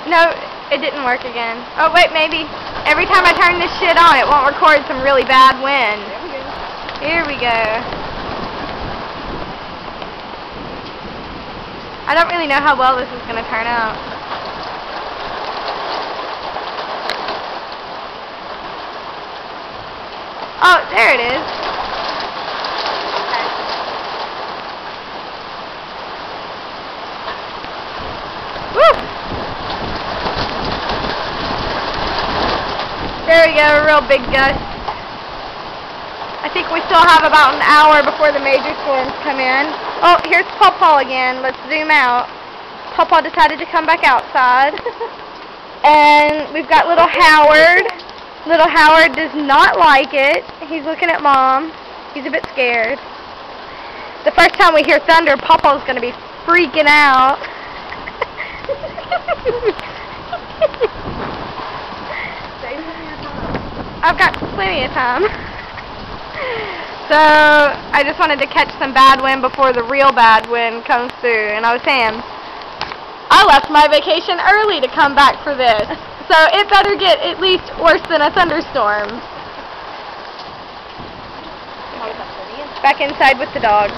No, it didn't work again. Oh, wait, maybe. Every time I turn this shit on, it won't record some really bad wind. Here we go. I don't really know how well this is going to turn out. Oh, there it is. Woo! There we go, a real big gust. I think we still have about an hour before the major storms come in. Oh, here's Pawpaw again. Let's zoom out. Pawpaw decided to come back outside. And we've got little Howard. Little Howard does not like it. He's looking at Mom. He's a bit scared. The first time we hear thunder, Pawpaw's going to be freaking out. I've got plenty of time. So, I just wanted to catch some bad wind before the real bad wind comes through. And I was saying, I left my vacation early to come back for this. So it better get at least worse than a thunderstorm. Back inside with the dog.